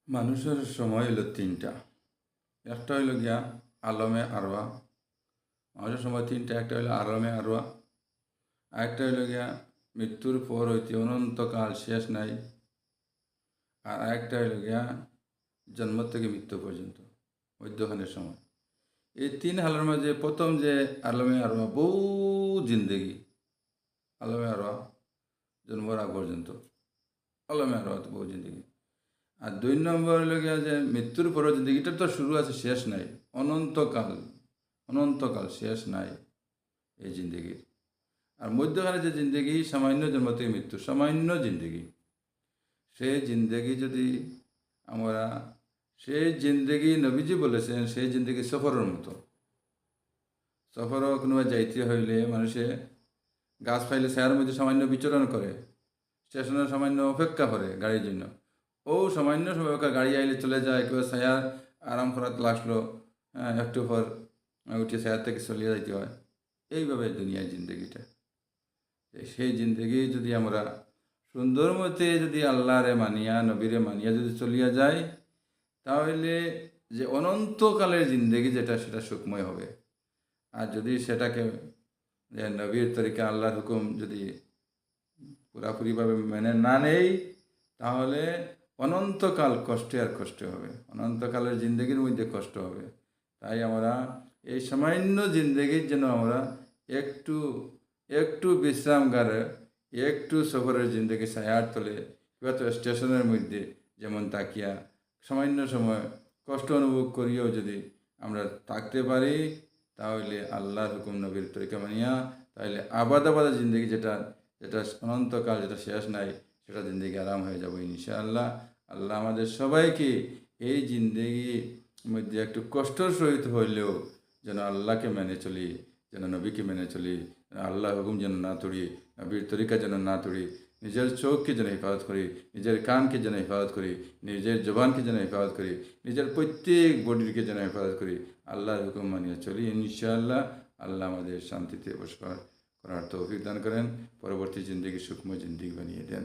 মানুষের সময় হলো তিনটা। একটা হইল গিয়া আলমে আরওয়া। মানুষের সময় তিনটা, একটা হইলো আলমে আরওয়া, আরেকটা হইল গিয়া মৃত্যুর পর হইতে অনন্তকাল শেষ নাই, আর আরেকটা হইল গিয়া জন্ম থেকে মৃত্যু পর্যন্ত মধ্যখানের সময়। এই তিন হালের মাঝে প্রথম যে আলমে আরওয়া, বহু জিন্দেগি আলমে আরওয়া, জন্মর আগ পর্যন্ত আলমে আরওয়া তো বহু জিন্দেগি। আর 2 নম্বর হলো গিয়া যে মৃত্যুর পরে জিন্দগিটার তো শুরু আছে, শেষ নাই, অনন্তকাল, অনন্তকাল শেষ নাই এই জিন্দগির। আর মধ্যখানে যে জিন্দগি, সামান্য জন্ম থেকে মৃত্যু, সামান্য জিন্দগি, সেই জিন্দগি যদি আমরা, সেই জিন্দগি নবীজি বলেছেন সেই জিন্দগি সফরের মতো। সফরও কোনো যাইতে হইলে মানুষে গাছ পাইলে ছায়ার মধ্যে সামান্য বিচরণ করে, স্টেশনে সামান্য অপেক্ষা করে গাড়ির জন্য। ও সামান্য সময় গাড়ি আইলে চলে যায়, কেউ ছায়ার আরাম করার লাগলো, একটু পর উঠে ছায়ার থেকে চলিয়ে যাইতে হয়। এইভাবে দুনিয়ার জিন্দগিটা, সেই জিন্দগি যদি আমরা সুন্দর মতে যদি আল্লাহরে মানিয়া নবীরে মানিয়া যদি চলিয়া যায়, তাহলে যে অনন্তকালের জিন্দগি যেটা, সেটা সুখময় হবে। আর যদি সেটাকে যে নবীর তরিকা আল্লাহর হুকুম যদি পুরাপুরিভাবে মেনে না নেই, তাহলে অনন্তকাল কষ্টে আর কষ্ট হবে, অনন্তকালের জিন্দগির মধ্যে কষ্ট হবে। তাই আমরা এই সামান্য জিন্দগির জন্য আমরা একটু একটু বিশ্রামগারে, একটু সফরের জিন্দগি ছায়ার তলে কিংবা তো স্টেশনের মধ্যে যেমন তাকিয়া সামান্য সময় কষ্ট অনুভব করিও যদি আমরা থাকতে পারি, তাহলে আল্লাহর হুকুম নবীর তরিকা মানিয়া, তাহলে আবাদা জিন্দগি যেটা, যেটা অনন্তকাল, যেটা শেষ নাই, সেটা জিন্দগি আরাম হয়ে যাবো ইনশাআল্লাহ। আল্লাহ আমাদের সবাইকে এই জিন্দগির মধ্যে একটু কষ্টর সহিত হইলেও যেন আল্লাহকে মেনে চলি, যেন নবীকে মেনে চলি, আল্লাহ হুকুম যেন না তুড়ি, নবীর তরিকা যেন না তুড়ি, নিজের চোখকে যেন হেফাজত করি, নিজের কানকে যেন হেফাজত করি, নিজের জবানকে যেন হেফাজত করি, নিজের প্রত্যেক বডিকে যেন হেফাজত করি, আল্লাহর হুকুম মানিয়ে চলি ইনশাআল্লাহ। আল্লাহ আমাদের শান্তিতে বসবাস করার তৌফিক দান করেন, পরবর্তী জিন্দগি সুখময় জিন্দগি বানিয়ে দেন।